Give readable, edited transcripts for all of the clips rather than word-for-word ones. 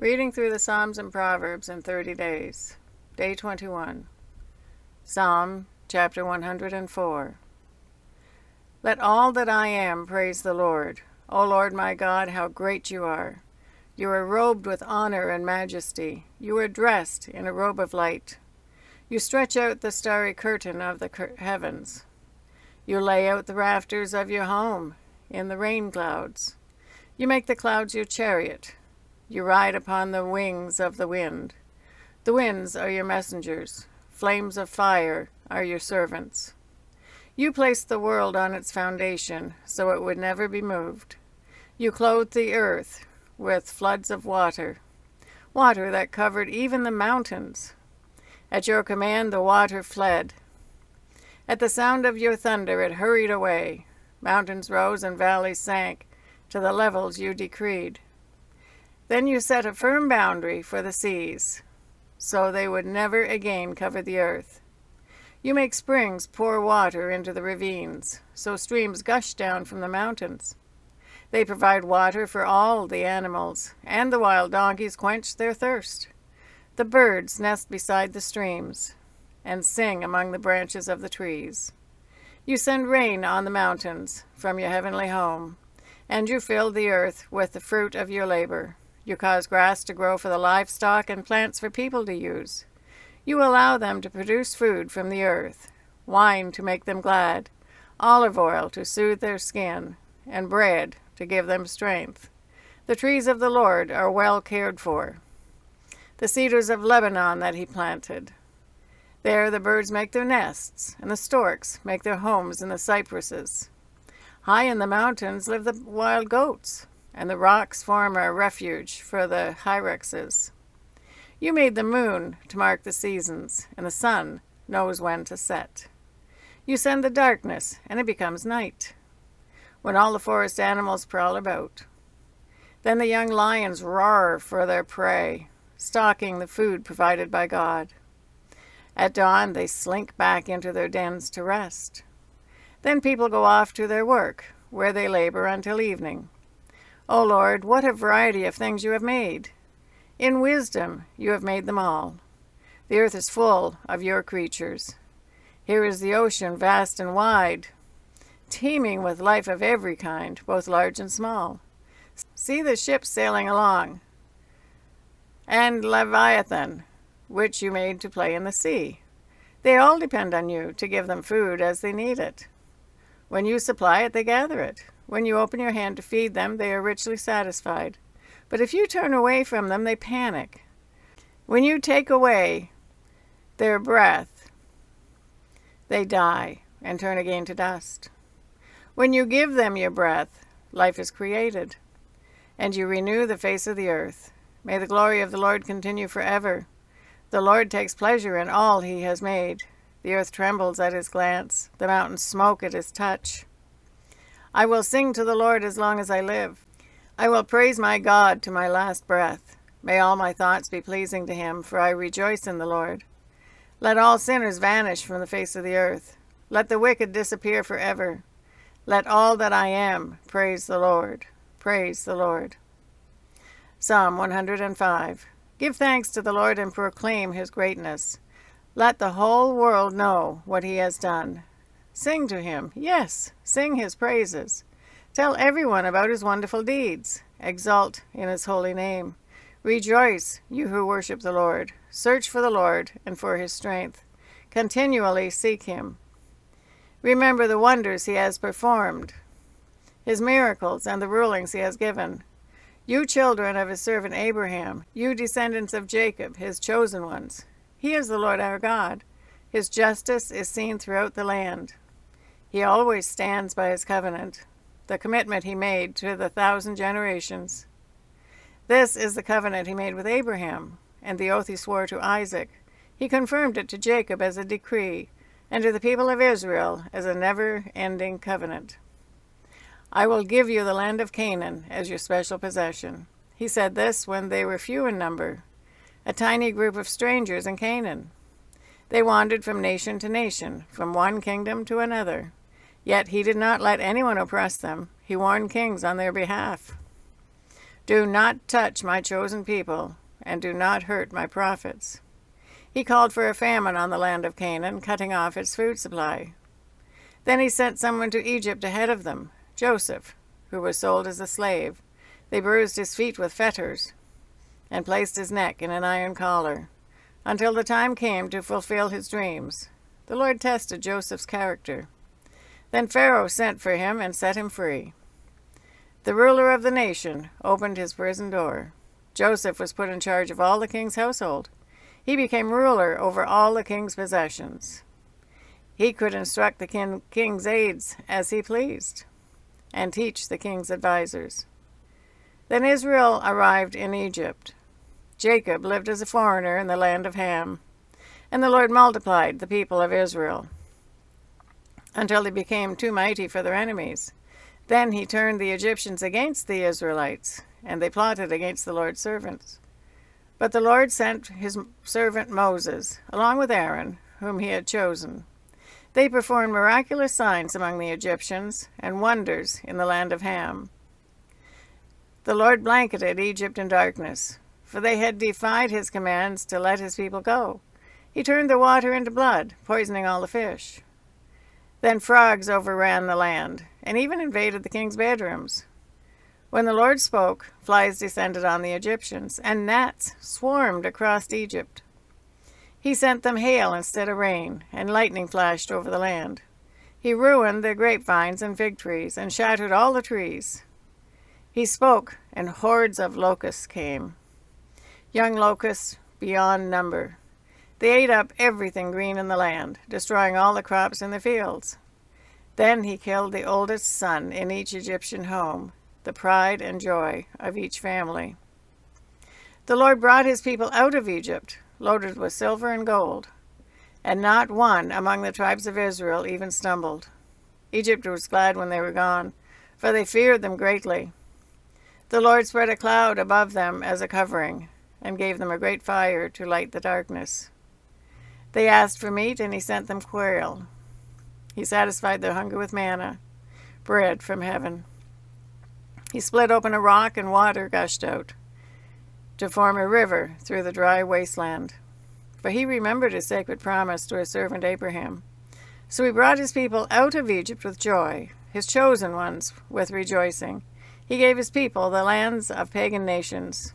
Reading through the Psalms and Proverbs in 30 days. Day 21. Psalm chapter 104. Let all that I am praise the Lord. O Lord my God, how great you are! You are robed with honor and majesty. You are dressed in a robe of light. You stretch out the starry curtain of the heavens. You lay out the rafters of your home in the rain clouds. You make the clouds your chariot. You ride upon the wings of the wind. The winds are your messengers. Flames of fire are your servants. You placed the world on its foundation, so it would never be moved. You clothed the earth with floods of water, water that covered even the mountains. At your command the water fled. At the sound of your thunder it hurried away. Mountains rose and valleys sank to the levels you decreed. Then you set a firm boundary for the seas, so they would never again cover the earth. You make springs pour water into the ravines, so streams gush down from the mountains. They provide water for all the animals, and the wild donkeys quench their thirst. The birds nest beside the streams and sing among the branches of the trees. You send rain on the mountains from your heavenly home, and you fill the earth with the fruit of your labor. You cause grass to grow for the livestock and plants for people to use. You allow them to produce food from the earth, wine to make them glad, olive oil to soothe their skin, and bread to give them strength. The trees of the Lord are well cared for, the cedars of Lebanon that he planted. There the birds make their nests, and the storks make their homes in the cypresses. High in the mountains live the wild goats, and the rocks form a refuge for the hyraxes. You made the moon to mark the seasons, and the sun knows when to set. You send the darkness, and it becomes night, when all the forest animals prowl about. Then the young lions roar for their prey, stalking the food provided by God. At dawn they slink back into their dens to rest. Then people go off to their work, where they labor until evening. O Lord, what a variety of things you have made! In wisdom you have made them all. The earth is full of your creatures. Here is the ocean, vast and wide, teeming with life of every kind, both large and small. See the ships sailing along, and Leviathan, which you made to play in the sea. They all depend on you to give them food as they need it. When you supply it, they gather it. When you open your hand to feed them, they are richly satisfied. But if you turn away from them, they panic. When you take away their breath, they die and turn again to dust. When you give them your breath, life is created, and you renew the face of the earth. May the glory of the Lord continue forever. The Lord takes pleasure in all he has made. The earth trembles at his glance. The mountains smoke at his touch. I will sing to the Lord as long as I live. I will praise my God to my last breath. May all my thoughts be pleasing to him, for I rejoice in the Lord. Let all sinners vanish from the face of the earth. Let the wicked disappear forever. Let all that I am praise the Lord. Praise the Lord. Psalm 105. Give thanks to the Lord and proclaim his greatness. Let the whole world know what he has done. Sing to him, yes, sing his praises. Tell everyone about his wonderful deeds. Exult in his holy name. Rejoice, you who worship the Lord. Search for the Lord and for his strength. Continually seek him. Remember the wonders he has performed, his miracles and the rulings he has given. You children of his servant Abraham, you descendants of Jacob, his chosen ones. He is the Lord our God. His justice is seen throughout the land. He always stands by his covenant, the commitment he made to the 1,000 generations. This is the covenant he made with Abraham, and the oath he swore to Isaac. He confirmed it to Jacob as a decree, and to the people of Israel as a never-ending covenant. I will give you the land of Canaan as your special possession. He said this when they were few in number, a tiny group of strangers in Canaan. They wandered from nation to nation, from one kingdom to another. Yet he did not let anyone oppress them. He warned kings on their behalf. Do not touch my chosen people, and do not hurt my prophets." He called for a famine on the land of Canaan, cutting off its food supply. Then he sent someone to Egypt ahead of them, Joseph, who was sold as a slave. They bruised his feet with fetters and placed his neck in an iron collar, until the time came to fulfill his dreams. The Lord tested Joseph's character. Then Pharaoh sent for him and set him free. The ruler of the nation opened his prison door. Joseph was put in charge of all the king's household. He became ruler over all the king's possessions. He could instruct the king's aides as he pleased, and teach the king's advisers. Then Israel arrived in Egypt. Jacob lived as a foreigner in the land of Ham, and the Lord multiplied the people of Israel until they became too mighty for their enemies. Then he turned the Egyptians against the Israelites, and they plotted against the Lord's servants. But the Lord sent his servant Moses, along with Aaron, whom he had chosen. They performed miraculous signs among the Egyptians and wonders in the land of Ham. The Lord blanketed Egypt in darkness, for they had defied his commands to let his people go. He turned the water into blood, poisoning all the fish. Then frogs overran the land, and even invaded the king's bedrooms. When the Lord spoke, flies descended on the Egyptians, and gnats swarmed across Egypt. He sent them hail instead of rain, and lightning flashed over the land. He ruined the grapevines and fig trees, and shattered all the trees. He spoke, and hordes of locusts came, young locusts beyond number. They ate up everything green in the land, destroying all the crops in the fields. Then he killed the oldest son in each Egyptian home, the pride and joy of each family. The Lord brought his people out of Egypt, loaded with silver and gold, and not one among the tribes of Israel even stumbled. Egypt was glad when they were gone, for they feared them greatly. The Lord spread a cloud above them as a covering, and gave them a great fire to light the darkness. They asked for meat, and he sent them quail. He satisfied their hunger with manna, bread from heaven. He split open a rock, and water gushed out, to form a river through the dry wasteland. For he remembered his sacred promise to his servant Abraham. So he brought his people out of Egypt with joy, his chosen ones with rejoicing. He gave his people the lands of pagan nations,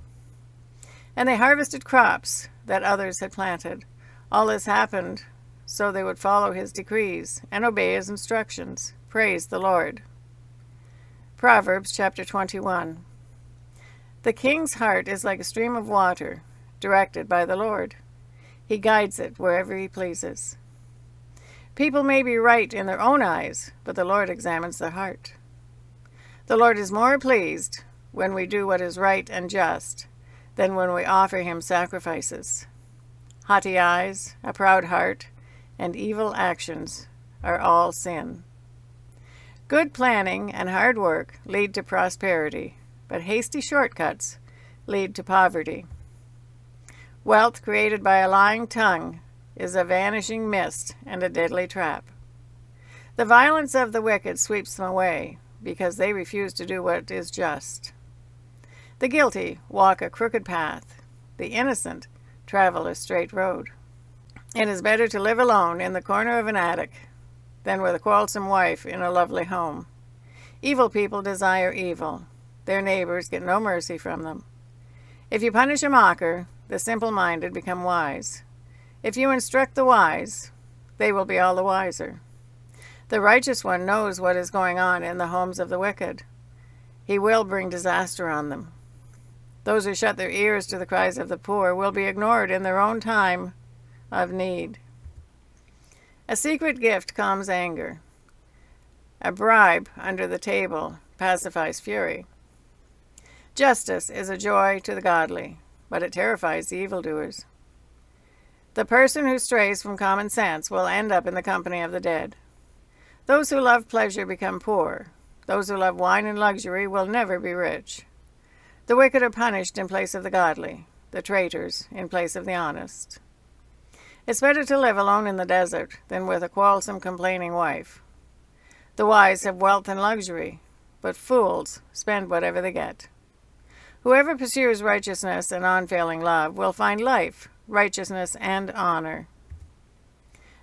and they harvested crops that others had planted. All this happened so they would follow his decrees and obey his instructions. Praise the Lord. Proverbs chapter 21. The king's heart is like a stream of water, directed by the Lord. He guides it wherever he pleases. People may be right in their own eyes, but the Lord examines their heart. The Lord is more pleased when we do what is right and just than when we offer him sacrifices. Haughty eyes, a proud heart, and evil actions are all sin. Good planning and hard work lead to prosperity, but hasty shortcuts lead to poverty. Wealth created by a lying tongue is a vanishing mist and a deadly trap. The violence of the wicked sweeps them away, because they refuse to do what is just. The guilty walk a crooked path. The innocent travel a straight road. It is better to live alone in the corner of an attic than with a quarrelsome wife in a lovely home. Evil people desire evil. Their neighbors get no mercy from them. If you punish a mocker, the simple-minded become wise. If you instruct the wise, they will be all the wiser. The righteous one knows what is going on in the homes of the wicked. He will bring disaster on them. Those who shut their ears to the cries of the poor will be ignored in their own time of need. A secret gift calms anger. A bribe under the table pacifies fury. Justice is a joy to the godly, but it terrifies the evildoers. The person who strays from common sense will end up in the company of the dead. Those who love pleasure become poor. Those who love wine and luxury will never be rich. The wicked are punished in place of the godly, the traitors in place of the honest. It's better to live alone in the desert than with a quarrelsome, complaining wife. The wise have wealth and luxury, but fools spend whatever they get. Whoever pursues righteousness and unfailing love will find life, righteousness, and honor.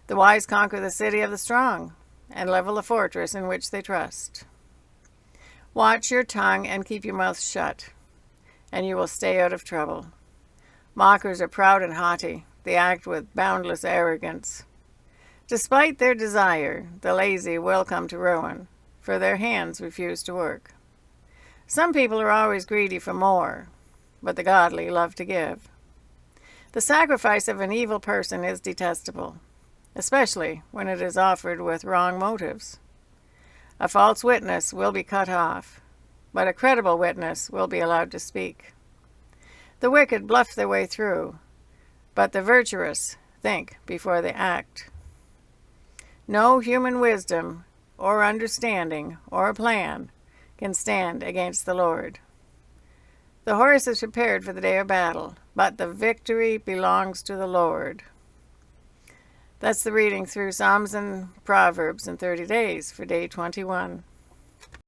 The wise conquer the city of the strong and level the fortress in which they trust. Watch your tongue and keep your mouth shut, and you will stay out of trouble. Mockers are proud and haughty. They act with boundless arrogance. Despite their desire, the lazy will come to ruin, for their hands refuse to work. Some people are always greedy for more, but the godly love to give. The sacrifice of an evil person is detestable, especially when it is offered with wrong motives. A false witness will be cut off, but a credible witness will be allowed to speak. The wicked bluff their way through, but the virtuous think before they act. No human wisdom or understanding or plan can stand against the Lord. The horse is prepared for the day of battle, but the victory belongs to the Lord. That's the reading through Psalms and Proverbs in 30 days for day 21.